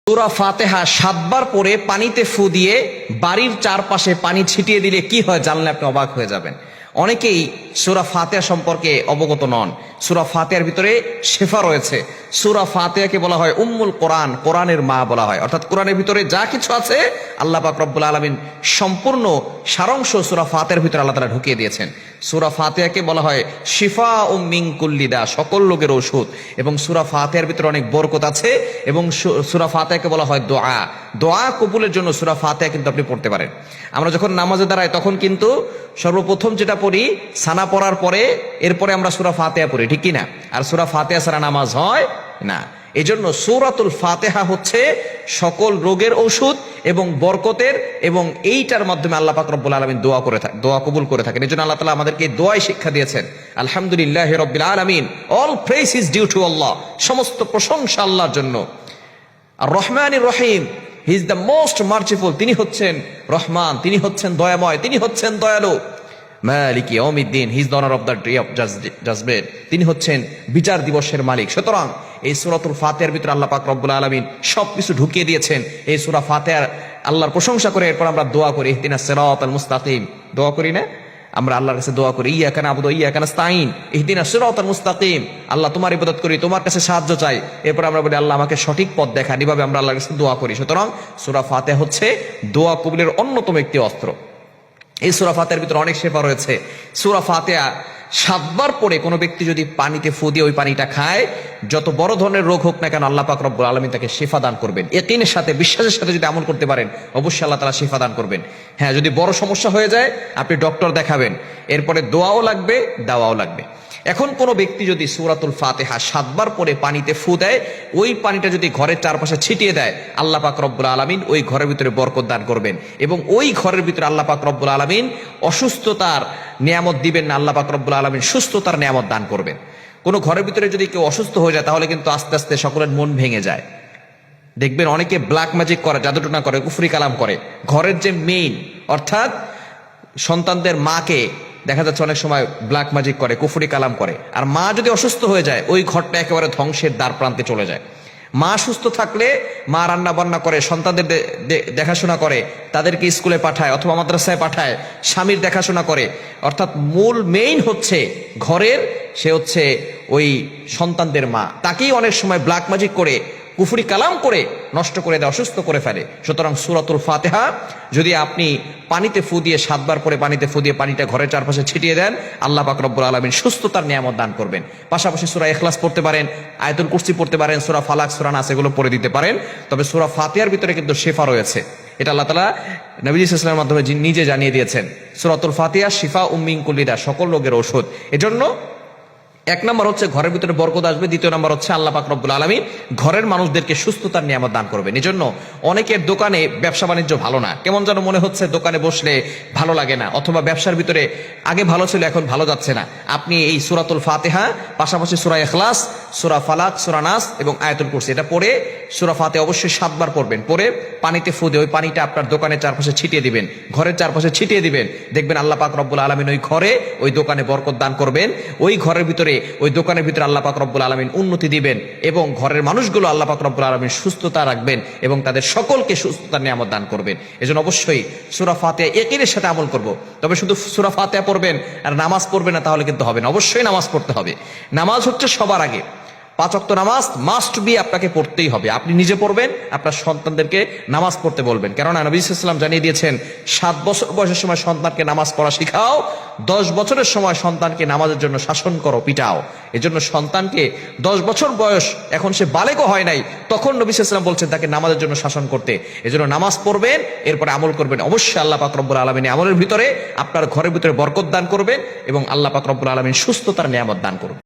সূরা ফাতিহা 7 বার পরে পানিতে ফু দিয়ে বাড়ির চারপাশে পানি ছিটিয়ে দিলে কি হয় জানলে আপনি অবাক হয়ে যাবেন। অনেকেই সূরা ফাতিহা সম্পর্কে অবগত নন। সূরা ফাতিহার ভিতরে শেফা রয়েছে। সূরা ফাতিহাকে বলা হয় উম্মুল কোরআন, কোরআনের মা বলা হয়। অর্থাৎ কোরআনের ভিতরে যা কিছু আছে আল্লাহ পাক রব্বুল আলামিন সম্পূর্ণ সারাংশ সূরা ফাতিহার ভিতরে আল্লাহ তাআলা ঢুকিয়ে দিয়েছেন। সূরা ফাতিহাকে বলা হয় শিফাউম মিন কুল্লি দা, সকল রোগের ঔষধ। এবং সূরা ফাতিহার ভিতরে অনেক বরকত আছে। এবং সূরা ফাতিহাকে বলা হয় দোয়া, দোয়া কবুলের জন্য সূরা ফাতিহা কিন্তু আপনি পড়তে পারেন। আমরা যখন নামাজে দাঁড়াই তখন কিন্তু সর্বপ্রথম যেটা পড়ি সানা পড়ার পরে এরপরে আমরা সূরা ফাতিহা পড়ি, ঠিক কি না? আর সূরা ফাতিহা ছাড়া নামাজ হয় না। এজন্য সূরাতুল ফাতিহা হচ্ছে সকল রোগের ঔষধ এবং বরকতের, এবং এইটার মাধ্যমে আল্লাহ পাক রব্বুল আলামিন দোয়া কবুল করে থাকেন। এজন্য আল্লাহ তাআলা আমাদেরকে দোয়াই শিক্ষা দিয়েছেন। আলহামদুলিল্লাহি রাব্বিল আলামিন, all praise is due to Allah, সমস্ত প্রশংসা আল্লাহর জন্য। আর রহমানির রহিম, he is the most merciful, তিনি হচ্ছেন রহমান, তিনি হচ্ছেন দয়াময়, তিনি হচ্ছেন দয়ালু। মালিক ইয়াউমিদ্দিন, he is the honour of the day of judgement, তিনি হচ্ছেন বিচার দিবসের মালিক। সুতরাং এই সূরাতুল ফাতিহার ভিতরে আল্লাহ পাক রব্বুল আলামিন সবকিছু ঢুকিয়ে দিয়েছেন। এই সূরা ফাতিহার আল্লাহর প্রশংসা করে এরপর আমরা দোয়া করি, ইহদিনাস সিরাতাল মুস্তাকিম, দোয়া করি না আমরা? আল্লাহর কাছে দোয়া করি, ইয়াকা না'বুদু ওয়া ইয়াকা নাস্তাঈন, ইহদিনাস সিরাতাল মুস্তাকিম, আল্লাহ তোমার ইবাদত করি, তোমার কাছে সাহায্য চাই। এরপর আমরা বলি আল্লাহ আমাকে সঠিক পথ দেখান। এভাবে আমরা আল্লাহর কাছে দোয়া করি। সুতরাং সূরা ফাতিহা হচ্ছে দোয়া কবুলের অন্যতম একটি অস্ত্র। এই সূরা ফাতিহার ভিতরে অনেক শেফা রয়েছে। সূরা ফাতিহা 7 বার পরে কোনো ব্যক্তি যদি পানিতে ফু দিয়ে ওই পানিটা খায়, যত বড় ধরনের রোগ হোক না কেন আল্লাহ পাক রব্বুল আলামিন তাকে শিফা দান করবেন। ইয়াকিনের সাথে, বিশ্বাসের সাথে যদি আমল করতে পারেন অবশ্যই আল্লাহ তাআলা শিফা দান করবেন। হ্যাঁ, যদি বড় সমস্যা হয়ে যায় আপনি ডক্টর দেখাবেন, এরপরে দোয়াও লাগবে, দাওয়াও লাগবে। এখন কোনো ব্যক্তি যদি সূরাতুল ফাতিহা 7 বার পরে পানিতে ফু দেয়, ওই পানিটা যদি ঘরের চারপাশে ছিটিয়ে দেয়, আল্লাহ পাক রব্বুল আলামিন ওই ঘরের ভিতরে বরকত দান করবেন। এবং ওই ঘরের ভিতরে আল্লাহ পাক রব্বুল আলামিন অসুস্থতার নিয়ামত দিবেন না, আল্লাহ পাক রব্বুল আলামিন সুস্থতার নিয়ামত দান করবেন। কোনো ঘরের ভিতরে যদি কেউ অসুস্থ হয়ে যায় তাহলে কিন্তু আস্তে আস্তে সকলের মন ভেঙে যায়। দেখবেন অনেকে ব্ল্যাক ম্যাজিক করে, জাদুটোনা করে, কুফরি কালাম করে। ঘরের যে মেইন, অর্থাৎ সন্তানদের মাকে দেখা যাচ্ছে অনেক সময় ব্ল্যাক ম্যাজিক করে, কুফরি কালাম করে। আর মা যদি অসুস্থ হয়ে যায় ওই ঘরটা একেবারে ধ্বংসের দ্বার প্রান্তে চলে যায়। মা সুস্থ থাকলে মা রান্না বান্না করে, সন্তানদের দেখাশোনা করে, তাদেরকে স্কুলে পাঠায় অথবা মাদ্রাসায় পাঠায়, স্বামীর দেখাশোনা করে। অর্থাৎ মূল মেইন হচ্ছে ঘরের, সে হচ্ছে ওই সন্তানদের মা। তাকেই অনেক সময় ব্ল্যাক ম্যাজিক করে, কুফরি কালাম করে নষ্ট করে দেয়, অসুস্থ করে ফেলে। সুতরাং সূরাতুল ফাতিহা যদি আপনি পানিতে ফু দিয়ে 7 বার পরে পানিতে ফু দিয়ে পানিটা ঘরের চারপাশে ছিটিয়ে দেন, আল্লাহ পাক রব্বুল আলামিন সুস্থতার নিয়ামত দান করবেন। পাশাপাশি সূরা ইখলাস পড়তে পারেন, আয়াতুল কুরসি পড়তে পারেন, সূরা ফালাক, সূরা নাস এগুলো পড়ে দিতে পারেন। তবে সূরা ফাতিহার ভিতরে কিন্তু শিফা রয়েছে, এটা আল্লাহ তাআলা নবী সাল্লাল্লাহু আলাইহি ওয়াসাল্লামের মাধ্যমে নিজে জানিয়ে দিয়েছেন। সূরাতুল ফাতিহা শিফাউম মিন কুল্লি দা, সকল রোগের ঔষধ। এজন্য 1 নম্বর হচ্ছে ঘরের ভিতরে বরকত আসবে, 2 নম্বর হচ্ছে আল্লাহ পাক রব্বুল আলামিন ঘরের মানুষদেরকে সুস্থতার নিয়ামত দান করবেন। এজন্য অনেকের দোকানে ব্যবসা বাণিজ্য ভালো না, কেমন যেন মনে হচ্ছে দোকানে বসলে ভালো লাগে না, অথবা ব্যবসার ভিতরে আগে ভালো ছিল এখন ভালো যাচ্ছে না। আপনি এই সূরাতুল ফাতিহা পাশাপাশি সূরা ইখলাস, সূরা ফালাক, সূরা নাস এবং আয়াতুল কুরসি এটা পড়ে, সূরা ফাতিহা অবশ্যই 7 বার পড়বেন, পড়ে পানিতে ফু দিয়ে ওই পানিটা আপনার দোকানের চারপাশে ছিটিয়ে দিবেন, ঘরের চারপাশে ছিটিয়ে দিবেন। দেখবেন আল্লাহ পাক রব্বুল আলামিন ওই ঘরে, ওই দোকানে বরকত দান করবেন। ওই ঘরের ভিতরে, ওই দোকানের ভিতরে আল্লাহ পাক রব্বুল আলামিন উন্নতি দিবেন, এবং ঘরের মানুষগুলো আল্লাহ পাক রব্বুল আলামিন সুস্থতা রাখবেন এবং তাদের সকলকে সুস্থতার নিয়ামত দান করবেন। এজন্য অবশ্যই সূরা ফাতিহা ইয়াকিনের সাথে আমল করব। তবে শুধু সূরা ফাতিহা পড়বেন আর নামাজ পড়বেন না তাহলে কিন্তু হবে না। অবশ্যই নামাজ পড়তে হবে। নামাজ হচ্ছে সবার আগে। 5 ওয়াক্ত নামাজ মাস্ট বি, আপনাকে পড়তেই হবে। আপনি নিজে পড়বেন, আপনার সন্তানদেরকে নামাজ পড়তে বলবেন। কেননা নবী সাল্লাল্লাহু আলাইহি ওয়াসাল্লাম জানিয়ে দিয়েছেন 7 বছর বয়সের সময় সন্তানকে নামাজ পড়া শিখাও, 10 বছরের সময় সন্তানকে নামাজের জন্য শাসন করো, পিটাও। এজন্য সন্তানকে 10 বছর বয়স, এখন সে বালেগও হয় নাই, তখন নবী সাল্লাল্লাহু আলাইহি ওয়াসাল্লাম বলছেন তাকে নামাজের জন্য শাসন করতে। এজন্য নামাজ পড়বেন, এরপরে আমল করবেন। অবশ্যই আল্লাহ পাক রব্বুল আলামিন আমলের ভিতরে আপনার ঘরের ভিতরে বরকত দান করবেন এবং আল্লাহ পাক রব্বুল আলামিন সুস্থতার নিয়ামত দান করবেন।